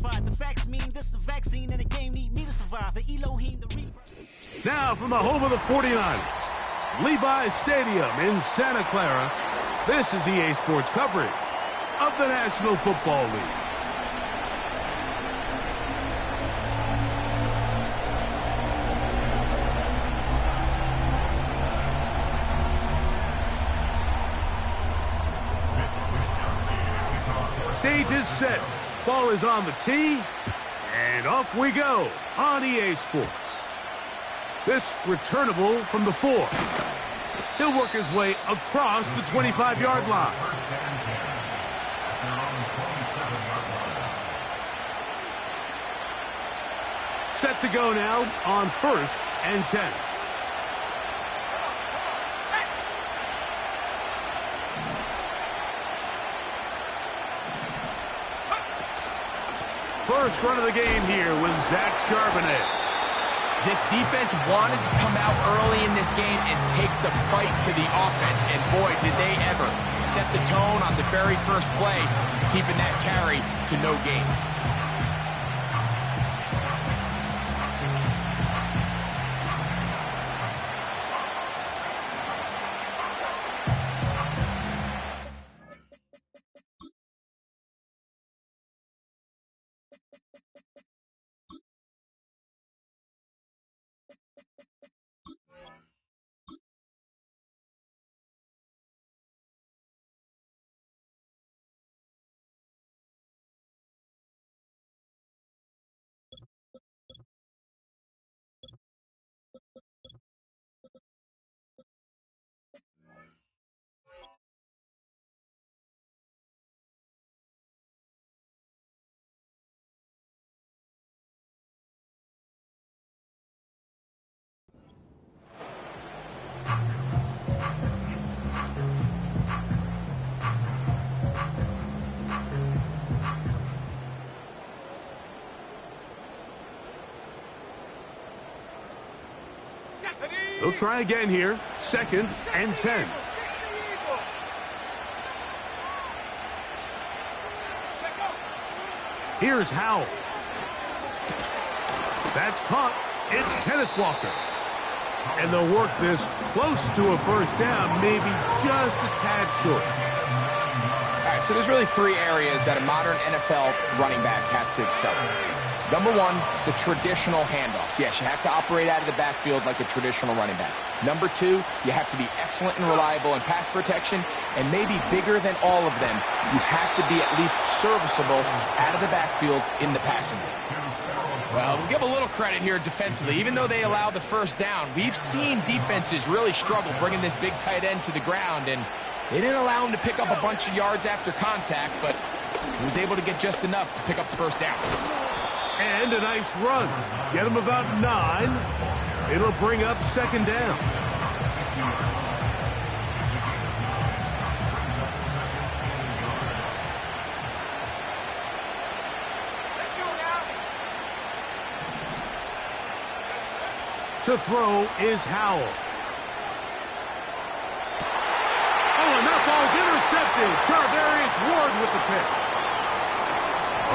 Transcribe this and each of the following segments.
certified. The facts mean this is a vaccine and the game need me to survive. The Elohim, the Reaper. Now from the home of the 49ers, Levi's Stadium in Santa Clara, this is EA Sports coverage of the National Football League. Stage is set. Ball is on the tee. And off we go on EA Sports. This returnable from the 4. He'll work his way across the 25-yard line. Set to go now on 1st and 10. First run of the game here with Zach Charbonnet. This defense wanted to come out early in this game and take the fight to the offense, and boy, did they ever set the tone on the very first play, keeping that carry to no gain. They'll try again here. 2nd and 10. Here's Howell. That's caught. It's Kenneth Walker. And they'll work this close to a first down, maybe just a tad short. All right, so there's really 3 areas that a modern NFL running back has to excel in. Number 1, the traditional handoffs. Yes, you have to operate out of the backfield like a traditional running back. Number 2, you have to be excellent and reliable in pass protection, and maybe bigger than all of them, you have to be at least serviceable out of the backfield in the passing game. Well, we'll give a little credit here defensively. Even though they allow the first down, we've seen defenses really struggle bringing this big tight end to the ground, and they didn't allow him to pick up a bunch of yards after contact, but he was able to get just enough to pick up the first down. And a nice run. Get him about 9. It'll bring up 2nd down. To throw is Howell. Oh, and that ball's intercepted. Charvarius Ward with the pick.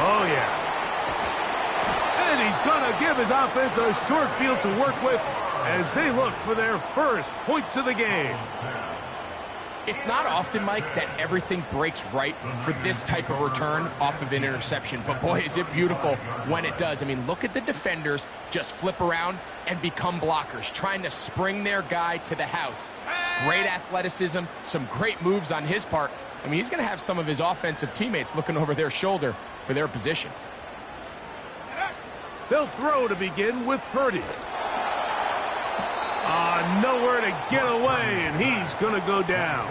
Oh, yeah. And he's going to give his offense a short field to work with as they look for their first points of the game. It's not often, Mike, that everything breaks right for this type of return off of an interception. But, boy, is it beautiful when it does. I mean, look at the defenders just flip around and become blockers, trying to spring their guy to the house. Great athleticism, some great moves on his part. I mean, he's going to have some of his offensive teammates looking over their shoulder for their position. They'll throw to begin with Purdy. Nowhere to get away, and he's going to go down.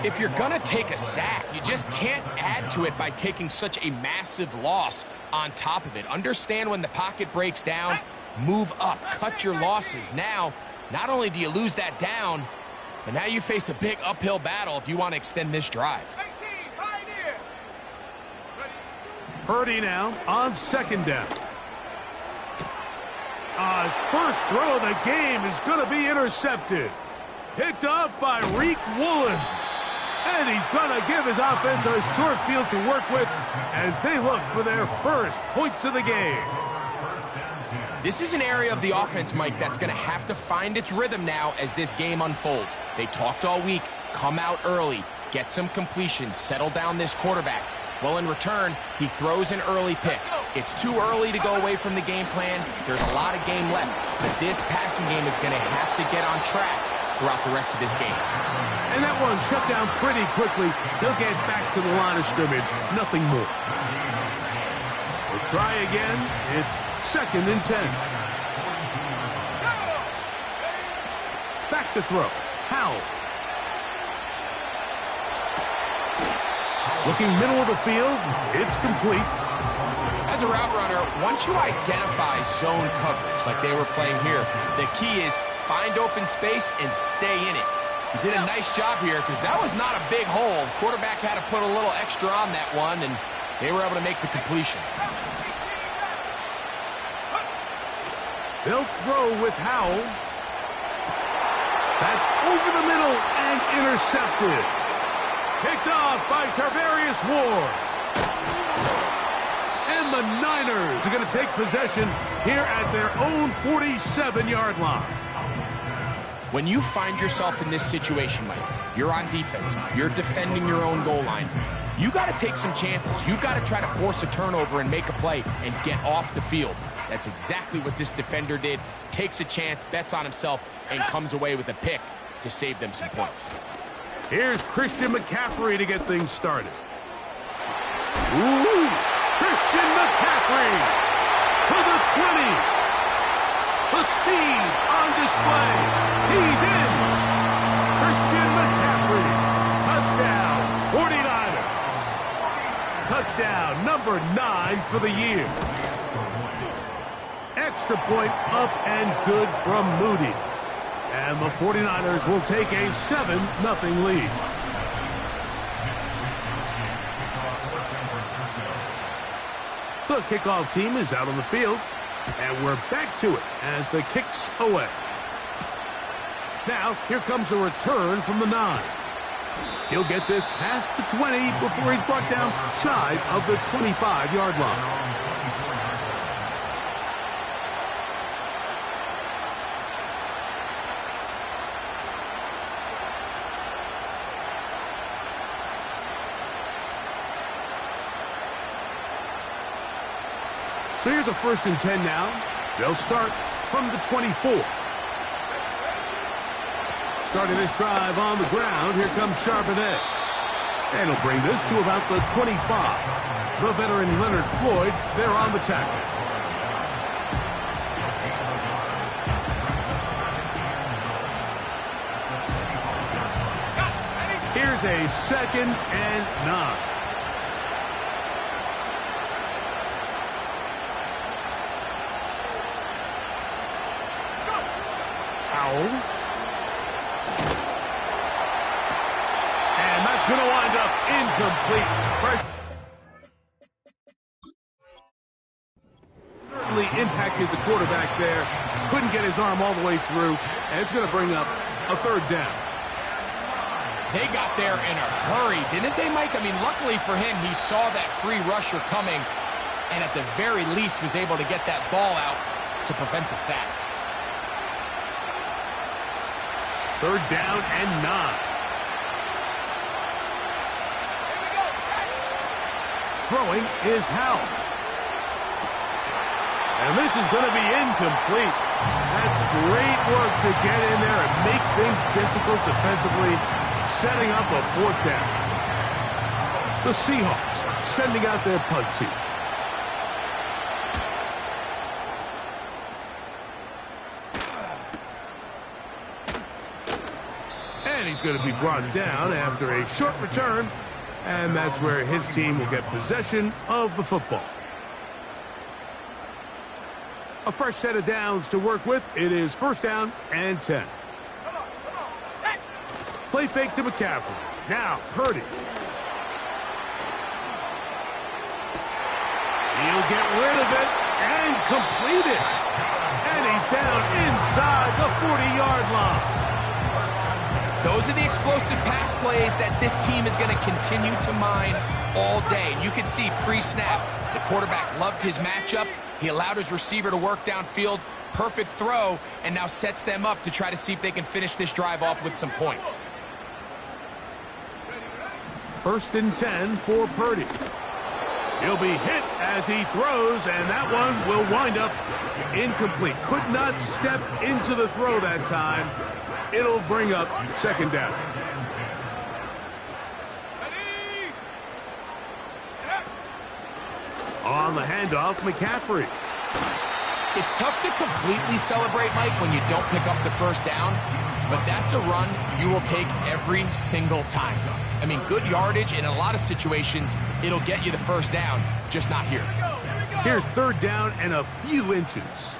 If you're going to take a sack, you just can't add to it by taking such a massive loss on top of it. Understand when the pocket breaks down, move up, cut your losses. Now, not only do you lose that down, but now you face a big uphill battle if you want to extend this drive. Purdy now on 2nd down. His first throw of the game is going to be intercepted. Picked off by Reek Woolen. And he's going to give his offense a short field to work with as they look for their first points of the game. This is an area of the offense, Mike, that's going to have to find its rhythm now as this game unfolds. They talked all week, come out early, get some completion, settle down this quarterback. Well, in return, he throws an early pick. It's too early to go away from the game plan. There's a lot of game left, but this passing game is going to have to get on track throughout the rest of this game. And that one shut down pretty quickly. They'll get back to the line of scrimmage, nothing more. We'll try again. It's 2nd and 10. Back to throw. Howell. Looking middle of the field. It's complete. As a route runner, once you identify zone coverage like they were playing here, the key is find open space and stay in it. He did a nice job here because that was not a big hole. Quarterback had to put a little extra on that one, and they were able to make the completion. They'll throw with Howell. That's over the middle and intercepted. Picked off by Tarvarius Ward. And the Niners are going to take possession here at their own 47-yard line. When you find yourself in this situation, Mike, you're on defense, you're defending your own goal line, you got to take some chances. You got to try to force a turnover and make a play and get off the field. That's exactly what this defender did. Takes a chance, bets on himself, and comes away with a pick to save them some points. Here's Christian McCaffrey to get things started. Ooh, Christian McCaffrey to the 20. The speed on display. He's in. Christian McCaffrey. Touchdown, 49ers. Touchdown number 9 for the year. Extra point up and good from Moody. And the 49ers will take a 7-0 lead. The kickoff team is out on the field. And we're back to it as the kick's away. Now, here comes a return from the 9. He'll get this past the 20 before he's brought down shy of the 25-yard line. So here's a 1st and 10 now. They'll start from the 24. Starting this drive on the ground, here comes Charbonnet. And he'll bring this to about the 25. The veteran Leonard Floyd, there on the tackle. Here's a 2nd and 9. And that's going to wind up incomplete. Certainly impacted the quarterback there. Couldn't get his arm all the way through. And it's going to bring up a 3rd down. They got there in a hurry, didn't they, Mike? I mean, luckily for him, he saw that free rusher coming and at the very least was able to get that ball out to prevent the sack. 3rd down and 9. Throwing is Howell. And this is going to be incomplete. That's great work to get in there and make things difficult defensively, setting up a 4th down. The Seahawks sending out their punt team. And he's going to be brought down after a short return. And that's where his team will get possession of the football. A fresh set of downs to work with. It is 1st down and 10. Play fake to McCaffrey. Now, Purdy. He'll get rid of it and complete it. And he's down inside the 40-yard line. Those are the explosive pass plays that this team is going to continue to mine all day. And you can see pre-snap, the quarterback loved his matchup. He allowed his receiver to work downfield. Perfect throw, and now sets them up to try to see if they can finish this drive off with some points. 1st and 10 for Purdy. He'll be hit as he throws, and that one will wind up incomplete. Could not step into the throw that time. It'll bring up 2nd down. On the handoff, McCaffrey. It's tough to completely celebrate, Mike, when you don't pick up the 1st down, but that's a run you will take every single time. I mean, good yardage, and in a lot of situations, it'll get you the 1st down, just not here. Here's 3rd down and a few inches.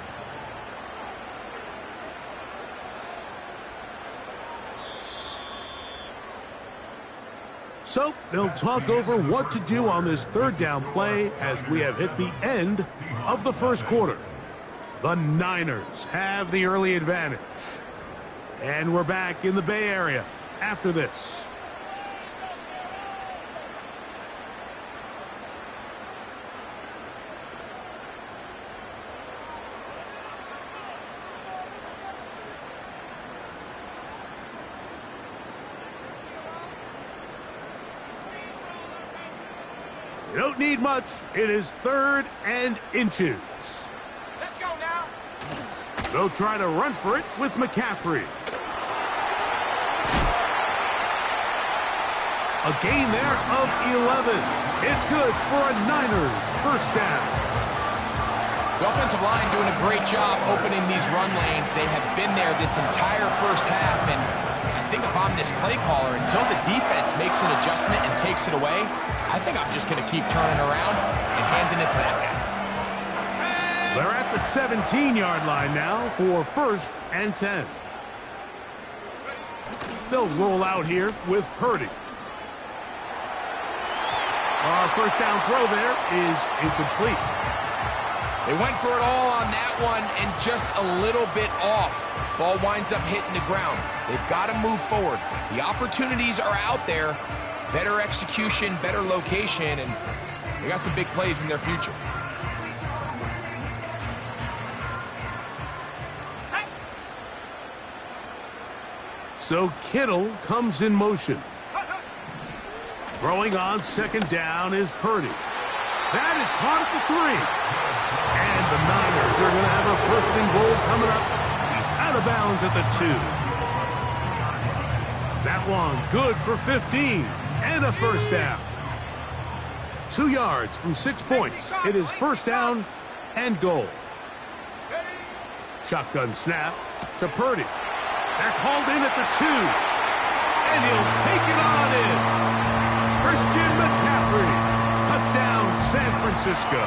So they'll talk over what to do on this 3rd down play as we have hit the end of the 1st quarter. The Niners have the early advantage. And we're back in the Bay Area after this. You don't need much. It is 3rd and inches. Let's go now. They'll try to run for it with McCaffrey. A gain there of 11. It's good for a Niners 1st down. The offensive line doing a great job opening these run lanes. They have been there this entire 1st half, and I think if I'm this play caller, until the defense makes an adjustment and takes it away, I think I'm just going to keep turning around and handing it to that guy. They're at the 17-yard line now for 1st and 10. They'll roll out here with Purdy. Our 1st down throw there is incomplete. They went for it all on that one and just a little bit off. Ball winds up hitting the ground. They've got to move forward. The opportunities are out there. Better execution, better location, and they got some big plays in their future. So Kittle comes in motion. Throwing on 2nd down is Purdy. That is caught at the 3. And the Niners are going to have a 1st and goal coming up. He's out of bounds at the 2. That one good for 15 and a 1st down. 2 yards from 6 points. It is 1st down and goal. Shotgun snap to Purdy. That's hauled in at the 2. And he'll take it on in. Christian McCaffrey. Touchdown, San Francisco.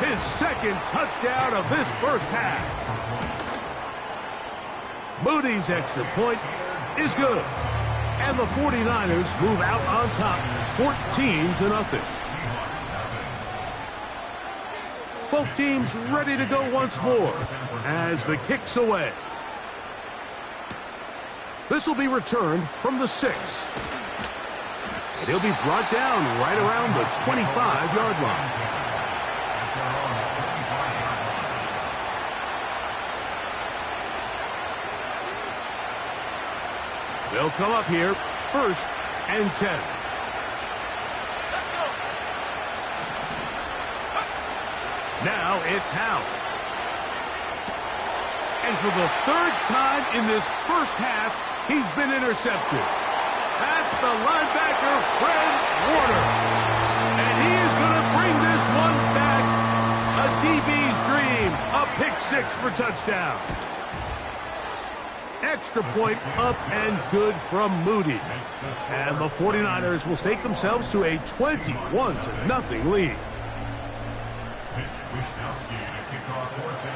His 2nd touchdown of this 1st half. Moody's extra point is good. And the 49ers move out on top, 14-0. Both teams ready to go once more as the kick's away. This will be returned from the 6. And he'll be brought down right around the 25-yard line. They'll come up here, 1st and 10. Now it's Howe. And for the 3rd time in this 1st half, he's been intercepted. That's the linebacker, Fred Warner. And he is going to bring this one back. A DB's dream. A pick 6 for touchdown. Extra point up and good from Moody. And the 49ers will stake themselves to a 21-0 lead.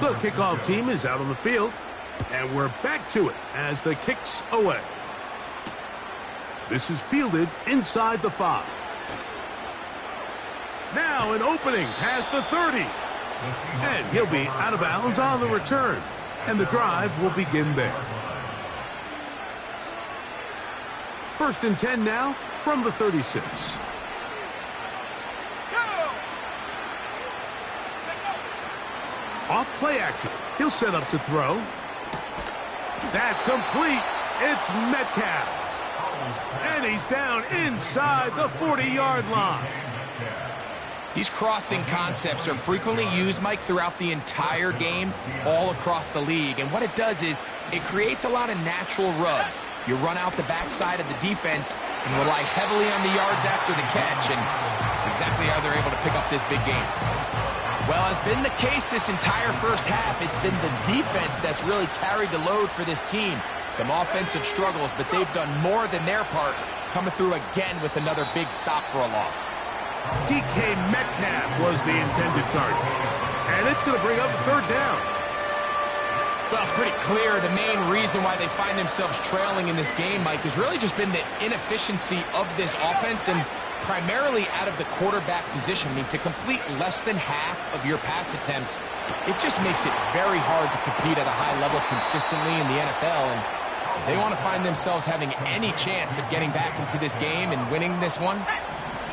The kickoff team is out on the field, and we're back to it as the kick's away. This is fielded inside the 5. Now an opening past the 30. And he'll be out of bounds on the return. And the drive will begin there. First and 10 now from the 36. Off play action. He'll set up to throw. That's complete. It's Metcalf. And he's down inside the 40-yard line. These crossing concepts are frequently used, Mike, throughout the entire game, all across the league. And what it does is it creates a lot of natural rubs. You run out the backside of the defense and rely heavily on the yards after the catch, and that's exactly how they're able to pick up this big game. Well, as been the case this entire first half, it's been the defense that's really carried the load for this team. Some offensive struggles, but they've done more than their part, coming through again with another big stop for a loss. DK Metcalf was the intended target. And it's going to bring up a third down. Well, it's pretty clear the main reason why they find themselves trailing in this game, Mike, has really just been the inefficiency of this offense and primarily out of the quarterback position. I mean, to complete less than half of your pass attempts, it just makes it very hard to compete at a high level consistently in the NFL. And if they want to find themselves having any chance of getting back into this game and winning this one,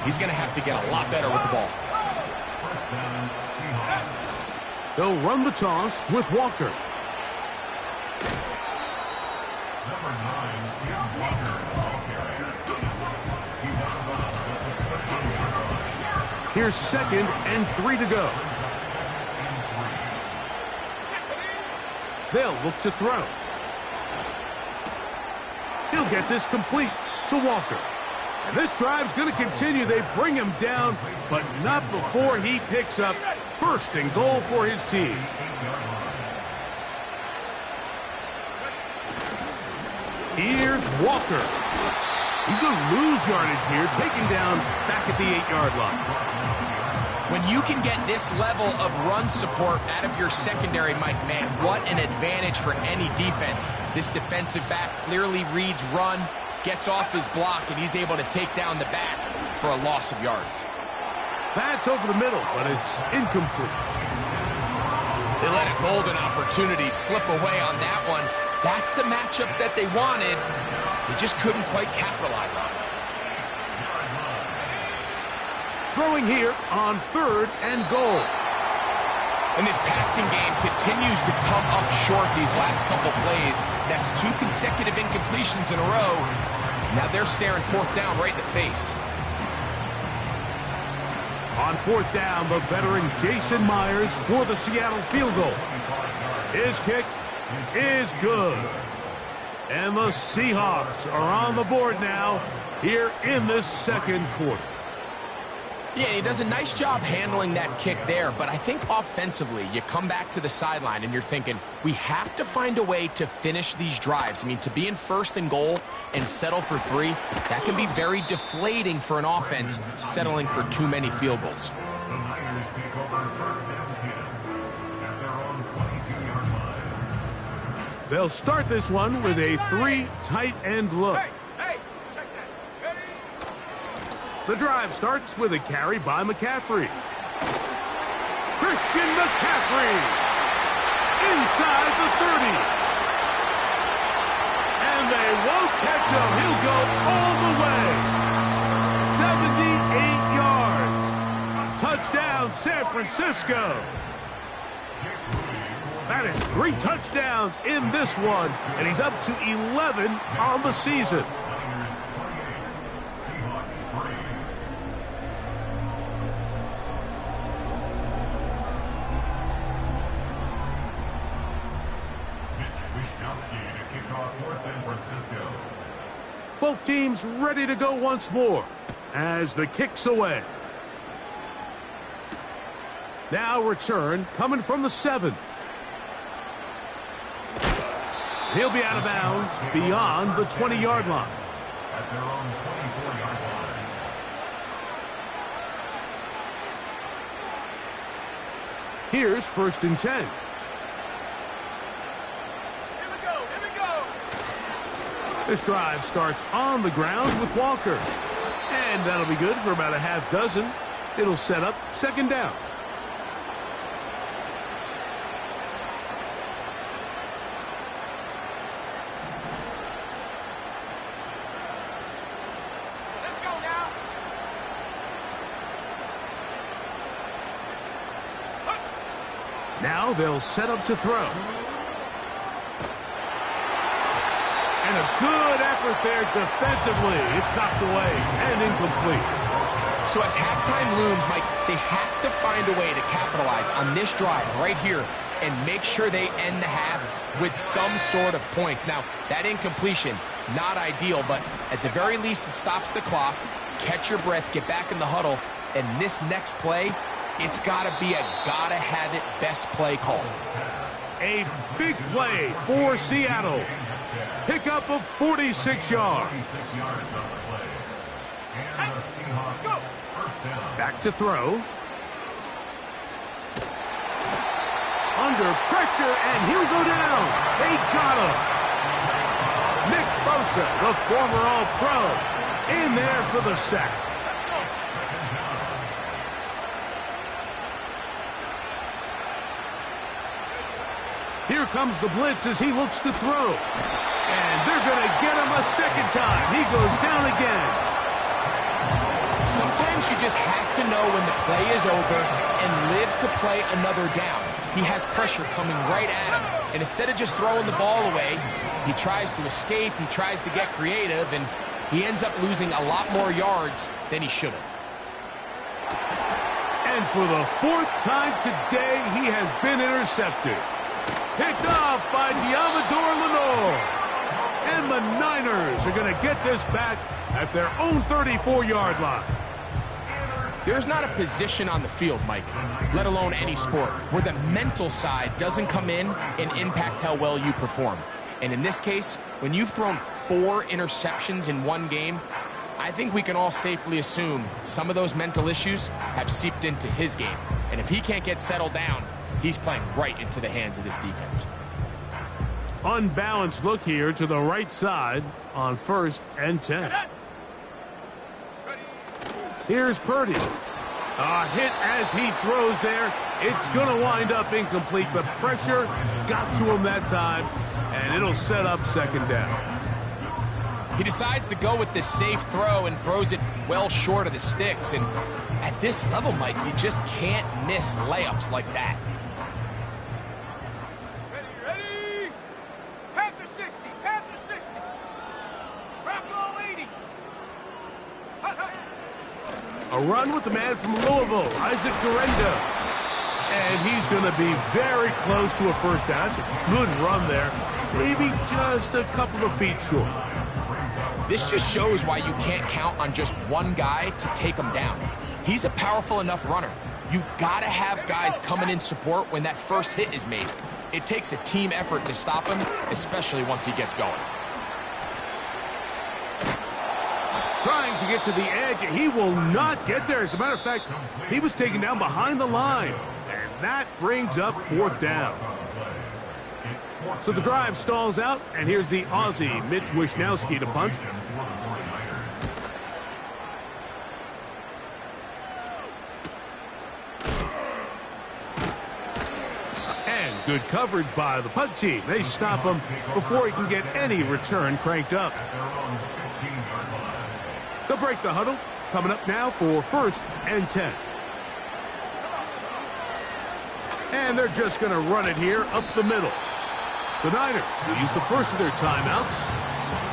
he's going to have to get a lot better with the ball. They'll run the toss with Walker. Here's 2nd and 3 to go. They'll look to throw. He'll get this complete to Walker. And this drive's going to continue. They bring him down, but not before he picks up 1st and goal for his team. Here's Walker. He's going to lose yardage here, taken down back at the 8-yard line. When you can get this level of run support out of your secondary, Mike, man, what an advantage for any defense. This defensive back clearly reads run, gets off his block, and he's able to take down the back for a loss of yards. That's over the middle, but it's incomplete. They let a golden opportunity slip away on that one. That's the matchup that they wanted. They just couldn't quite capitalize on it. Throwing here on 3rd and goal. And this passing game continues to come up short these last couple plays. That's 2 consecutive incompletions in a row. Now they're staring 4th down right in the face. On 4th down, the veteran Jason Myers for the Seattle field goal. His kick is good. And the Seahawks are on the board now here in this 2nd quarter. Yeah, he does a nice job handling that kick there, but I think offensively, you come back to the sideline and you're thinking, we have to find a way to finish these drives. I mean, to be in 1st and goal and settle for 3, that can be very deflating for an offense settling for too many field goals. They'll start this one with a 3 tight end look. The drive starts with a carry by McCaffrey. Christian McCaffrey inside the 30. And they won't catch him. He'll go all the way. 78 yards. Touchdown, San Francisco. That is 3 touchdowns in this one, and he's up to 11 on the season. Both teams ready to go once more as the kick's away. Now return coming from the 7. He'll be out of bounds beyond the 20-yard line. At their own 24-yard line. Here's 1st and 10. This drive starts on the ground with Walker. And that'll be good for about a half dozen. It'll set up 2nd down. Now they'll set up to throw. And a good effort there defensively. It's knocked away and incomplete. So as halftime looms, Mike, they have to find a way to capitalize on this drive right here and make sure they end the half with some sort of points. Now, that incompletion, not ideal, but at the very least, it stops the clock. Catch your breath, get back in the huddle, and this next play, it's got to be a gotta-have-it best play call. A big play for Seattle. Pickup of 46 yards. Back to throw. Under pressure, and he'll go down. They got him. Nick Bosa, the former All-Pro, in there for the sack. Here comes the blitz as he looks to throw. And they're going to get him a second time. He goes down again. Sometimes you just have to know when the play is over and live to play another down. He has pressure coming right at him, and instead of just throwing the ball away, he tries to escape, he tries to get creative, and he ends up losing a lot more yards than he should have. And for the fourth time today, he has been intercepted. Picked off by Diamador Lenore. And the Niners are going to get this back at their own 34-yard line. There's not a position on the field, Mike, let alone any sport, where the mental side doesn't come in and impact how well you perform. And in this case, when you've thrown 4 interceptions in one game, I think we can all safely assume some of those mental issues have seeped into his game. And if he can't get settled down, he's playing right into the hands of this defense. Unbalanced look here to the right side on 1st and 10. Here's Purdy. A hit as he throws there. It's going to wind up incomplete. The pressure got to him that time, and it'll set up second down. He decides to go with this safe throw and throws it well short of the sticks. And at this level, Mike, you just can't miss layups like that. Ready? Panther 60, Panther 60. Rock 80. A run with the man from Louisville, Isaac Garenda. And he's going to be very close to a first down. It's a good run there. Maybe just a couple of feet short. This just shows why you can't count on just one guy to take him down. He's a powerful enough runner. You got to have guys coming in support when that first hit is made. It takes a team effort to stop him, especially once he gets going. Trying to get to the edge. He will not get there. As a matter of fact, he was taken down behind the line. And that brings up 4th down. So the drive stalls out, and here's the Aussie, Mitch Wishnowsky, to punt. And good coverage by the punt team. They stop him before he can get any return cranked up. They'll break the huddle. Coming up now for 1st and 10. And they're just going to run it here up the middle. The Niners will use the first of their timeouts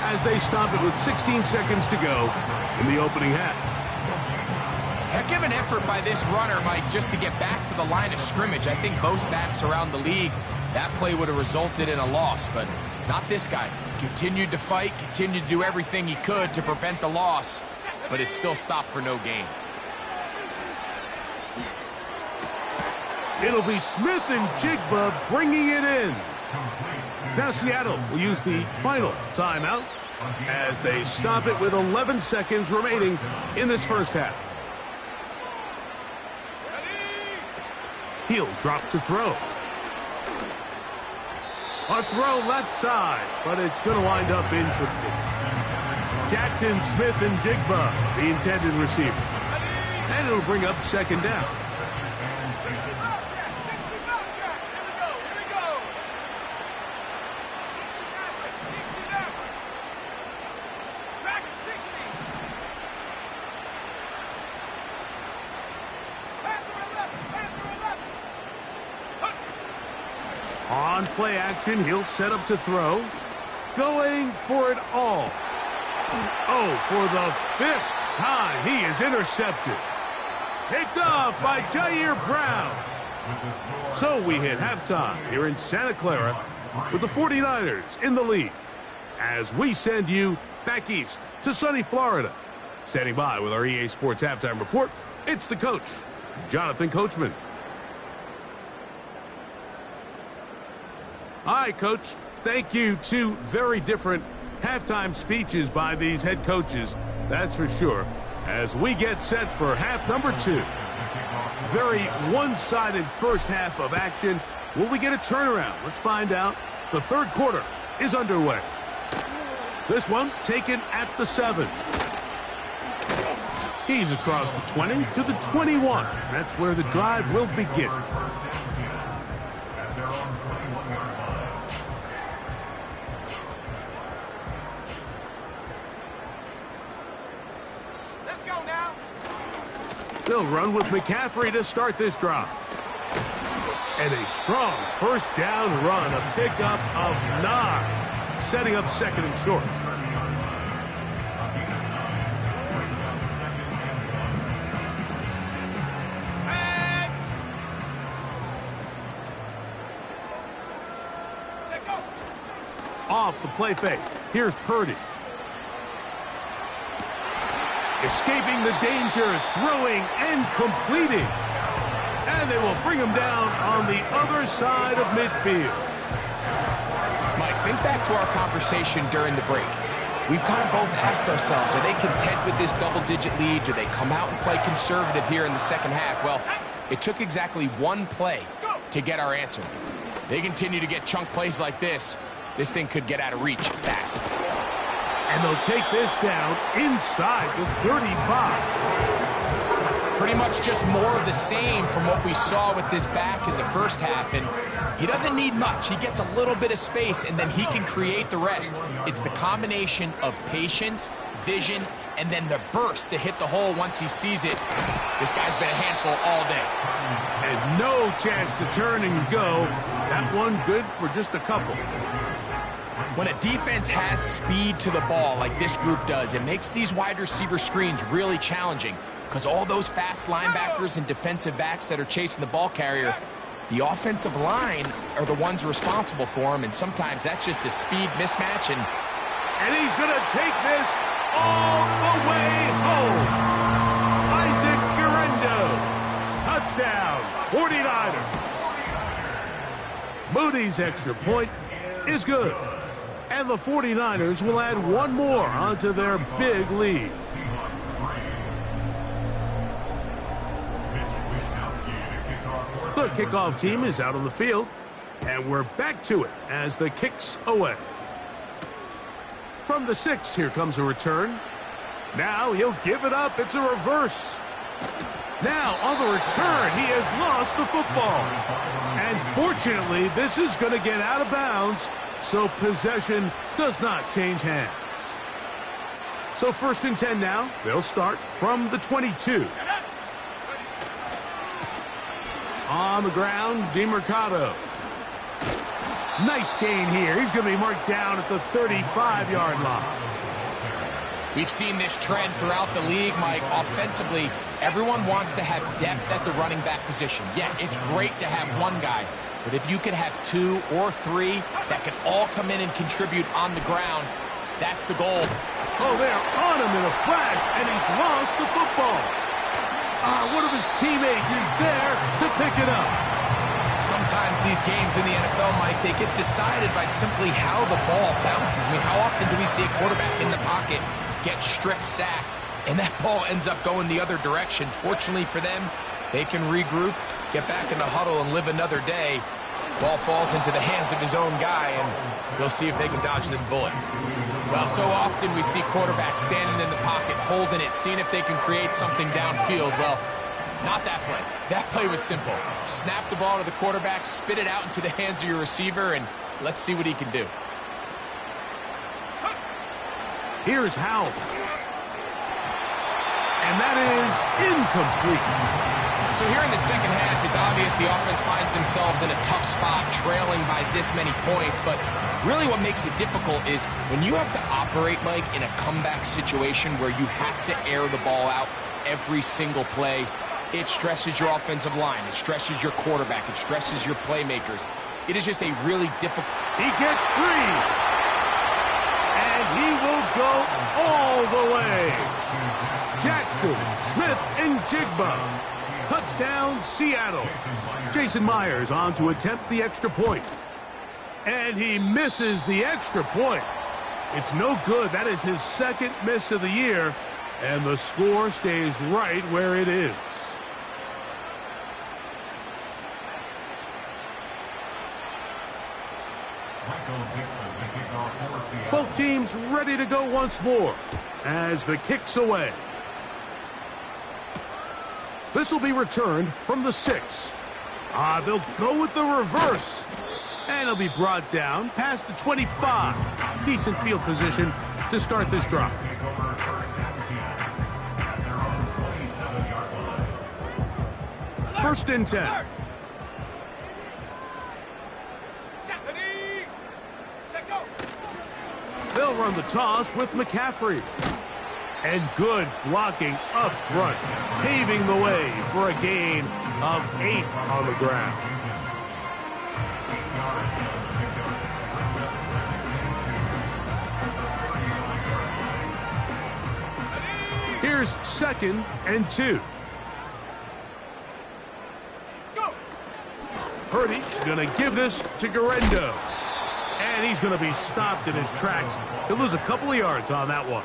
as they stop it with 16 seconds to go in the opening half. Heck of an effort by this runner, Mike, just to get back to the line of scrimmage. I think most backs around the league, that play would have resulted in a loss, but not this guy. Continued to fight, continued to do everything he could to prevent the loss, but it still stopped for no gain. It'll be Smith and Jigba bringing it in. Now Seattle will use the final timeout as they stop it with 11 seconds remaining in this first half. He'll drop to throw. A throw left side, but it's going to wind up incomplete. Jackson, Smith, and Jigba, the intended receiver. And it'll bring up second down. On play action, he'll set up to throw. Going for it all. Oh, for the 5th time, he is intercepted. Picked off by Jair Brown. So we hit halftime here in Santa Clara with the 49ers in the lead as we send you back east to sunny Florida. Standing by with our EA Sports Halftime Report, it's the coach, Jonathan Coachman. Hi, Coach. Thank you. Two very different halftime speeches by these head coaches, that's for sure, as we get set for half number 2. Very one-sided first half of action. Will we get a turnaround? Let's find out. The third quarter is underway. This one taken at the 7. He's across the 20 to the 21. That's where the drive will begin. Let's go now. They'll run with McCaffrey to start this drive. And a strong first down run, a pickup of 9, setting up second and short. Off the play fake. Here's Purdy. Escaping the danger, throwing and completing. And they will bring him down on the other side of midfield. Mike, think back to our conversation during the break. We've kind of both asked ourselves, are they content with this double-digit lead? Do they come out and play conservative here in the second half? Well, it took exactly one play to get our answer. They continue to get chunk plays like this. This thing could get out of reach fast. And they'll take this down inside the 35. Pretty much just more of the same from what we saw with this back in the first half. And he doesn't need much. He gets a little bit of space, and then he can create the rest. It's the combination of patience, vision, and then the burst to hit the hole once he sees it. This guy's been a handful all day. And no chance to turn and go. That one good for just a couple. When a defense has speed to the ball like this group does, it makes these wide receiver screens really challenging because all those fast linebackers and defensive backs that are chasing the ball carrier, the offensive line are the ones responsible for them, and sometimes that's just a speed mismatch. And he's going to take this all the way home. Isaac Guerrero. Touchdown, 49ers. Moody's extra point is good. And the 49ers will add one more onto their big lead. The kickoff team is out on the field, and we're back to it as the kick's away. From the 6, here comes a return. Now he'll give it up. It's a reverse. Now on the return, he has lost the football. And fortunately, this is going to get out of bounds, so possession does not change hands. So 1st and 10 now. They'll start from the 22. On the ground, DeMercado. Nice gain here. He's going to be marked down at the 35-yard line. We've seen this trend throughout the league, Mike. Offensively, everyone wants to have depth at the running back position. Yeah, it's great to have one guy, but if you could have 2 or 3 that can all come in and contribute on the ground, that's the goal. Oh, they're on him in a flash, and he's lost the football. One of his teammates is there to pick it up. Sometimes these games in the NFL, Mike, they get decided by simply how the ball bounces. I mean, how often do we see a quarterback in the pocket get strip sacked, and that ball ends up going the other direction? Fortunately for them, they can regroup, get back in the huddle, and live another day. Ball falls into the hands of his own guy, and they'll see if they can dodge this bullet. Well, so often we see quarterbacks standing in the pocket, holding it, seeing if they can create something downfield. Well, not that play. That play was simple. Snap the ball to the quarterback, spit it out into the hands of your receiver, and let's see what he can do. Here's Howell. And that is incomplete. So here in the second half, it's obvious the offense finds themselves in a tough spot, trailing by this many points. But really what makes it difficult is when you have to operate, Mike, in a comeback situation where you have to air the ball out every single play, it stresses your offensive line. It stresses your quarterback. It stresses your playmakers. It is just a really difficult... He gets free. And he will go all the way. Jackson, Smith, and Jigba. Touchdown, Seattle. Jason Myers on to attempt the extra point. And he misses the extra point. It's no good. That is his second miss of the year. And the score stays right where it is. Both teams ready to go once more as the kick's away. This will be returned from the 6. They'll go with the reverse. And it'll be brought down past the 25. Decent field position to start this drive. First and 10. They'll run the toss with McCaffrey. And good blocking up front, paving the way for a gain of 8 on the ground. Here's 2nd and 2. Purdy gonna give this to Garendo. And he's going to be stopped in his tracks. He'll lose a couple of yards on that one.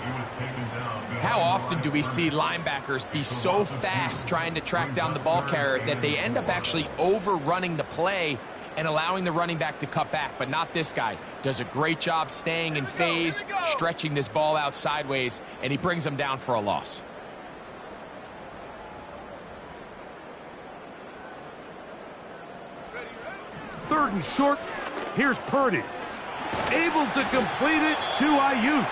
How often do we see linebackers be so fast trying to track down the ball carrier that they end up actually overrunning the play and allowing the running back to cut back? But not this guy. Does a great job staying in phase, stretching this ball out sideways, and he brings them down for a loss. Third and short. Here's Purdy. Able to complete it to Ayuk.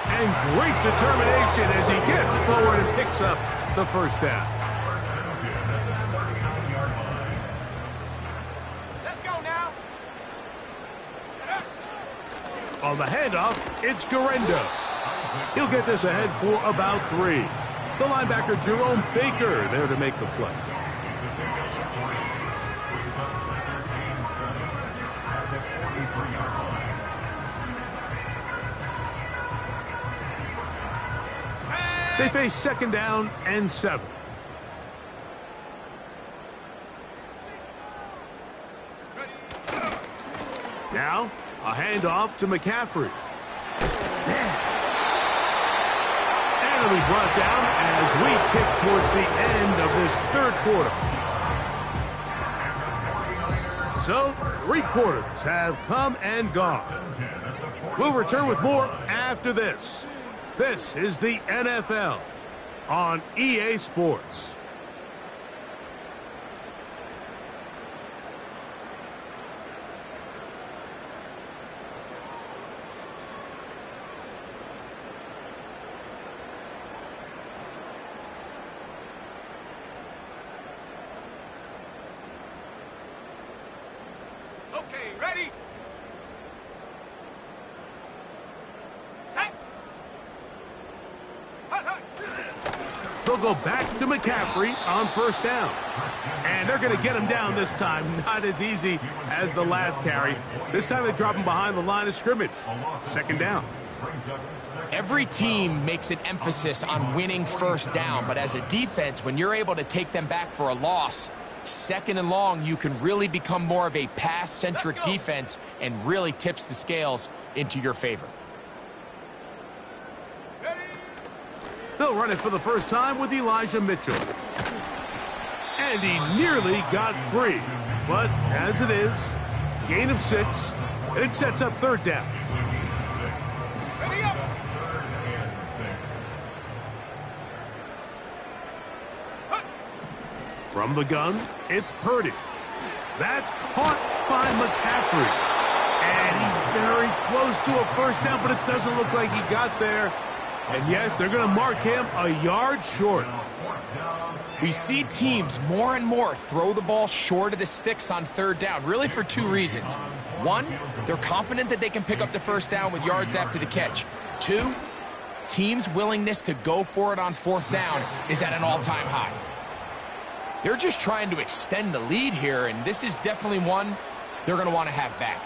And great determination as he gets forward and picks up the first down. Let's go now. On the handoff, it's Garendo. He'll get this ahead for about 3. The linebacker, Jerome Baker, there to make the play. They face 2nd down and 7. Now, a handoff to McCaffrey. And it'll be brought down as we tick towards the end of this 3rd quarter. So, 3 quarters have come and gone. We'll return with more after this. This is the NFL on EA Sports. Okay, ready? Set. They'll go back to McCaffrey on 1st down. And they're going to get him down this time. Not as easy as the last carry. This time they drop him behind the line of scrimmage. 2nd down. Every team makes an emphasis on winning 1st down, but as a defense, when you're able to take them back for a loss, 2nd and long, you can really become more of a pass-centric defense and really tips the scales into your favor. They'll run it for the first time with Elijah Mitchell. And he nearly got free. But as it is, gain of 6, and it sets up 3rd down. Ready up. From the gun, it's Purdy. That's caught by McCaffrey. And he's very close to a 1st down, but it doesn't look like he got there. And yes, they're going to mark him a yard short. We see teams more and more throw the ball short of the sticks on third down, really for two reasons. One, they're confident that they can pick up the first down with yards after the catch. Two, teams' willingness to go for it on fourth down is at an all-time high. They're just trying to extend the lead here, and this is definitely one they're going to want to have back.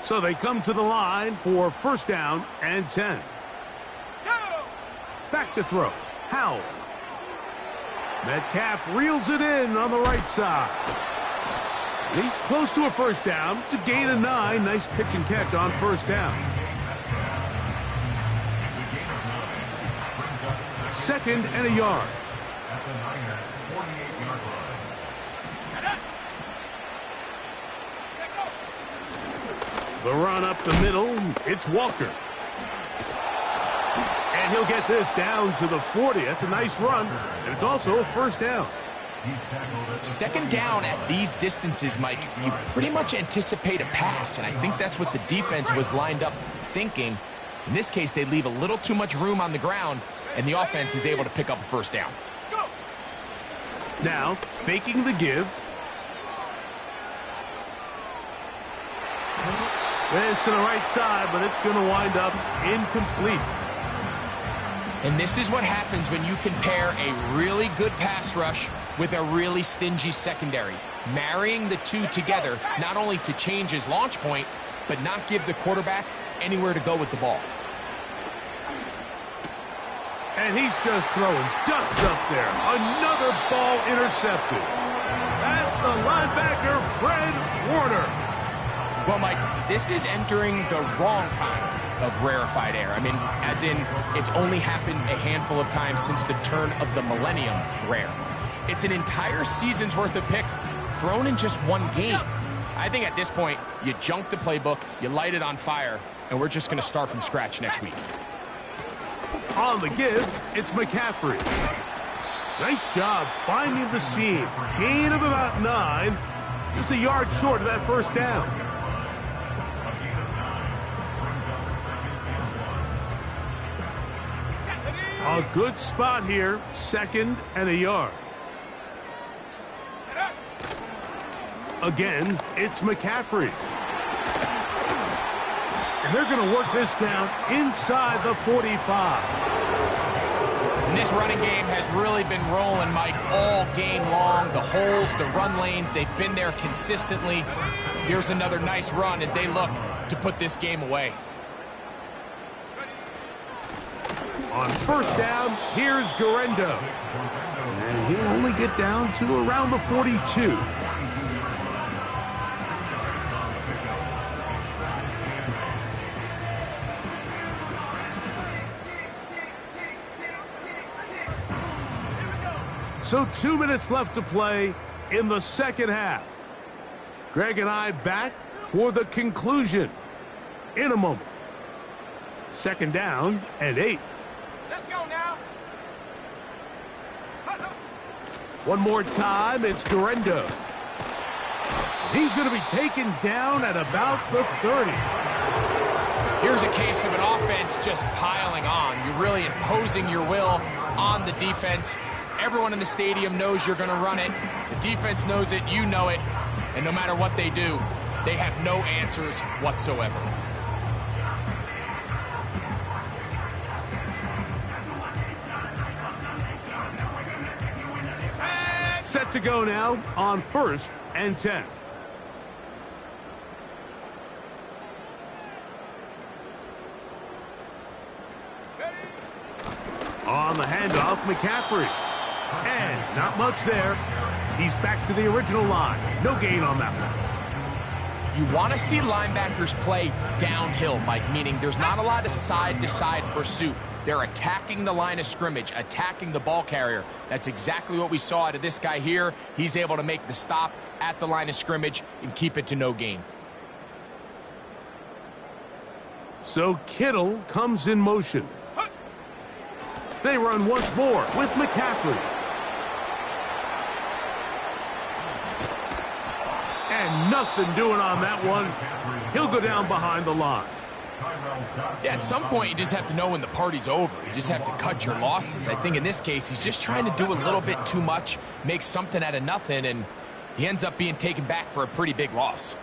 So they come to the line for first down and 10. Back to throw. Howell. Metcalf reels it in on the right side. He's close to a first down to gain a 9. Nice pitch and catch on first down. Second and a yard. At the Niners' 48-yard line. The run up the middle. It's Walker. And he'll get this down to the 40. That's a nice run. And it's also a first down. Second down at these distances, Mike, you pretty much anticipate a pass, and I think that's what the defense was lined up thinking. In this case, they leave a little too much room on the ground, and the offense is able to pick up a first down. Now, faking the give. This to the right side, but it's going to wind up incomplete. And this is what happens when you can pair a really good pass rush with a really stingy secondary. Marrying the two together, not only to change his launch point, but not give the quarterback anywhere to go with the ball. And he's just throwing ducks up there. Another ball intercepted. That's the linebacker, Fred Warner. Well, Mike, this is entering the wrong kind of rarefied air. I mean, as in, it's only happened a handful of times since the turn of the millennium rare. It's an entire season's worth of picks thrown in just one game. I think at this point, you junk the playbook, you light it on fire, and we're just going to start from scratch next week. On the give, it's McCaffrey. Nice job finding the seam. Gain of about 9. Just a yard short of that first down. A good spot here. Second and a yard. Again, it's McCaffrey. And they're going to work this down inside the 45. And this running game has really been rolling, Mike, all game long. The holes, the run lanes, they've been there consistently. Here's another nice run as they look to put this game away. On first down, here's Garendo. And he'll only get down to around the 42. So 2 minutes left to play in the second half. Greg and I back for the conclusion in a moment. Second down and 8. Let's go now. One more time, it's Garendo. He's going to be taken down at about the 30. Here's a case of an offense just piling on. You're really imposing your will on the defense. Everyone in the stadium knows you're going to run it. The defense knows it, you know it. And no matter what they do, they have no answers whatsoever. Set to go now on first and 10. On the handoff, McCaffrey. And not much there. He's back to the original line. No gain on that one. You want to see linebackers play downhill, Mike, meaning there's not a lot of side-to-side pursuit. They're attacking the line of scrimmage, attacking the ball carrier. That's exactly what we saw out of this guy here. He's able to make the stop at the line of scrimmage and keep it to no gain. So Kittle comes in motion. They run once more with McCaffrey. And nothing doing on that one. He'll go down behind the line. Yeah, at some point, you just have to know when the party's over. You just have to cut your losses. I think in this case, he's just trying to do a little bit too much, make something out of nothing, and he ends up being taken back for a pretty big loss.